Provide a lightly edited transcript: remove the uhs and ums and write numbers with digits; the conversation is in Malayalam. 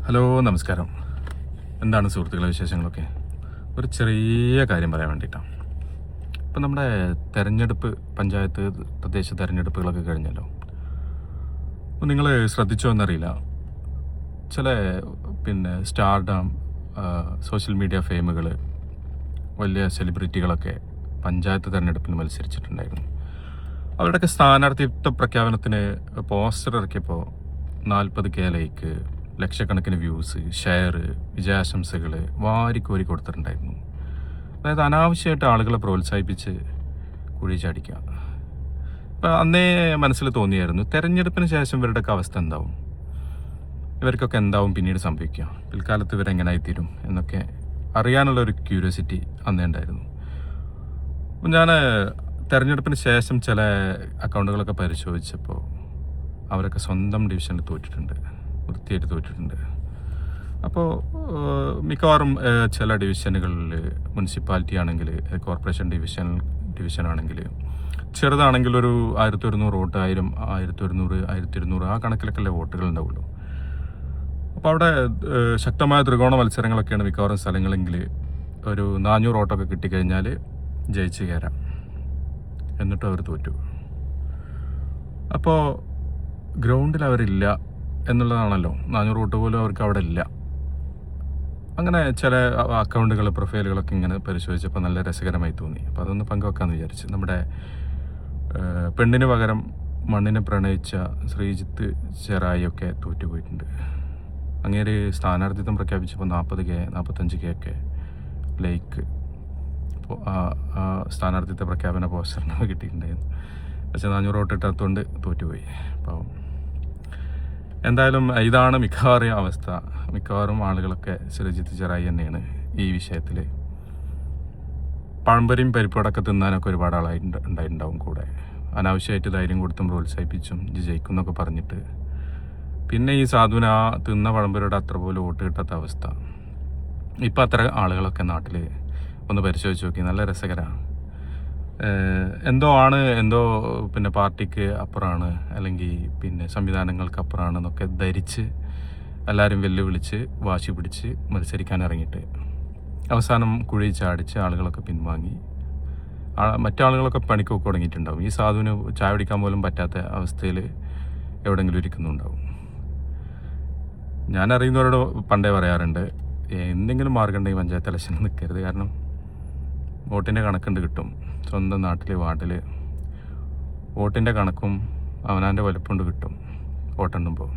ഹലോ, നമസ്കാരം. എന്താണ് സുഹൃത്തുക്കളെ വിശേഷങ്ങളൊക്കെ? ഒരു ചെറിയ കാര്യം പറയാൻ വേണ്ടിയിട്ടാണ്. ഇപ്പം നമ്മുടെ തെരഞ്ഞെടുപ്പ്, പഞ്ചായത്ത്, തദ്ദേശ തെരഞ്ഞെടുപ്പുകളൊക്കെ കഴിഞ്ഞല്ലോ. അപ്പം നിങ്ങൾ ശ്രദ്ധിച്ചോ എന്നറിയില്ല, ചില സ്റ്റാർഡം, സോഷ്യൽ മീഡിയ ഫെയിമുകൾ, വലിയ സെലിബ്രിറ്റികളൊക്കെ പഞ്ചായത്ത് തെരഞ്ഞെടുപ്പിന് മത്സരിച്ചിട്ടുണ്ടായിരുന്നു. അവരുടെയൊക്കെ സ്ഥാനാർത്ഥിത്വ പ്രഖ്യാപനത്തിന് പോസ്റ്റർ ഇറക്കിയപ്പോൾ 40K ലൈക്ക്, ലക്ഷക്കണക്കിന് വ്യൂസ്, ഷെയർ, വിജയാശംസകൾ വാരിക്കോരി കൊടുത്തിട്ടുണ്ടായിരുന്നു. അതായത് അനാവശ്യമായിട്ട് ആളുകളെ പ്രോത്സാഹിപ്പിച്ച് കുഴി ചാടിക്കുക. അപ്പം അന്നേ മനസ്സിൽ തോന്നിയായിരുന്നു, തെരഞ്ഞെടുപ്പിന് ശേഷം ഇവരുടെയൊക്കെ അവസ്ഥ എന്താവും, ഇവർക്കൊക്കെ എന്താവും പിന്നീട് സംഭവിക്കുക, പിൽക്കാലത്ത് ഇവരെങ്ങനായിത്തീരും എന്നൊക്കെ അറിയാനുള്ളൊരു ക്യൂരിയോസിറ്റി അന്നേ ഉണ്ടായിരുന്നു. അപ്പം ഞാൻ തെരഞ്ഞെടുപ്പിന് ശേഷം ചില അക്കൗണ്ടുകളൊക്കെ പരിശോധിച്ചപ്പോൾ അവരൊക്കെ സ്വന്തം ഡിവിഷനിൽ തോറ്റിട്ടുണ്ട്, വൃത്തിയായിട്ട് തോറ്റിട്ടുണ്ട്. അപ്പോൾ മിക്കവാറും ചില ഡിവിഷനുകളിൽ, മുനിസിപ്പാലിറ്റി ആണെങ്കിൽ, കോർപ്പറേഷൻ ഡിവിഷനാണെങ്കിൽ, ചെറുതാണെങ്കിൽ ഒരു 1100 വോട്ട്, 1000, 1100, 1200 ആ കണക്കിലൊക്കെ വോട്ടുകൾ ഉണ്ടാവുള്ളൂ. അപ്പോൾ അവിടെ ശക്തമായ ത്രികോണ മത്സരങ്ങളൊക്കെയാണ് മിക്കവാറും സ്ഥലങ്ങളെങ്കിൽ ഒരു 400 വോട്ടൊക്കെ കിട്ടിക്കഴിഞ്ഞാൽ ജയിച്ച് കയറാം. എന്നിട്ടും അവർ തോറ്റു. അപ്പോൾ ഗ്രൗണ്ടിൽ അവരില്ല എന്നുള്ളതാണല്ലോ. 400 വോട്ട് പോലും അവർക്ക് അവിടെ ഇല്ല. അങ്ങനെ ചില അക്കൗണ്ടുകൾ, പ്രൊഫൈലുകളൊക്കെ ഇങ്ങനെ പരിശോധിച്ചപ്പോൾ നല്ല രസകരമായി തോന്നി. അപ്പോൾ അതൊന്ന് പങ്കുവെക്കാമെന്ന് വിചാരിച്ചു. നമ്മുടെ പെണ്ണിന് പകരം മണ്ണിനെ പ്രണയിച്ച ശ്രീജിത്ത് ചെറായിയൊക്കെ തോറ്റുപോയിട്ടുണ്ട്. അങ്ങേര് സ്ഥാനാർത്ഥിത്വം പ്രഖ്യാപിച്ചപ്പോൾ 40K, 45K ഒക്കെ ലൈക്ക് ആ സ്ഥാനാർത്ഥിത്വ പ്രഖ്യാപന പോസ്റ്ററിന് കിട്ടിയിട്ടുണ്ടായിരുന്നു. പക്ഷേ 400 വോട്ട് ഇട്ടാത്തതുകൊണ്ട് തോറ്റുപോയി. അപ്പോൾ എന്തായാലും ഇതാണ് മിക്കവാറും അവസ്ഥ. മിക്കവാറും ആളുകളൊക്കെ ശ്രീജിത്ത് ചെറായി തന്നെയാണ് ഈ വിഷയത്തിൽ. പഴംപൊരിയും പരിപ്പോടൊക്കെ തിന്നാനൊക്കെ ഒരുപാട് ഉണ്ടായിട്ടുണ്ടാവും കൂടെ. അനാവശ്യമായിട്ട് ധൈര്യം കൊടുത്തും പ്രോത്സാഹിപ്പിച്ചും ജയിക്കും എന്നൊക്കെ പറഞ്ഞിട്ട് പിന്നെ ഈ സാധുവിന് ആ തിന്ന പഴംപൊരിയുടെ അത്ര പോലും വോട്ട് കിട്ടാത്ത അവസ്ഥ. ഇപ്പം അത്ര ആളുകളൊക്കെ നാട്ടിൽ ഒന്ന് പരിശോധിച്ച് നോക്കി. നല്ല രസകരമാണ്. എന്തോ പാർട്ടിക്ക് അപ്പുറമാണ്, അല്ലെങ്കിൽ സംവിധാനങ്ങൾക്ക് അപ്പുറമാണ് എന്നൊക്കെ ധരിച്ച് എല്ലാവരും വെല്ലുവിളിച്ച് വാശി പിടിച്ച് മത്സരിക്കാൻ ഇറങ്ങിയിട്ട് അവസാനം കുഴി ചാടിച്ച് ആളുകളൊക്കെ പിൻവാങ്ങി. മറ്റാളുകളൊക്കെ പണിക്കൊക്കെ തുടങ്ങിയിട്ടുണ്ടാവും. ഈ സാധുവിന് ചായ പിടിക്കാൻ പോലും പറ്റാത്ത അവസ്ഥയിൽ എവിടെയെങ്കിലും ഇരിക്കുന്നുണ്ടാവും. ഞാൻ അറിയുന്നവരോട് പണ്ടേ പറയാറുണ്ട്, എന്തെങ്കിലും മാർഗം ഉണ്ടെങ്കിൽ പഞ്ചായത്ത് ഇലക്ഷന് നിൽക്കരുത്. കാരണം വോട്ടിൻ്റെ കണക്കുണ്ട് കിട്ടും. സ്വന്തം നാട്ടിൽ, വാർഡിൽ വോട്ടിൻ്റെ കണക്കും അവനാൻ്റെ വലുപ്പം കൊണ്ട് കിട്ടും വോട്ടെണ്ണുമ്പോൾ.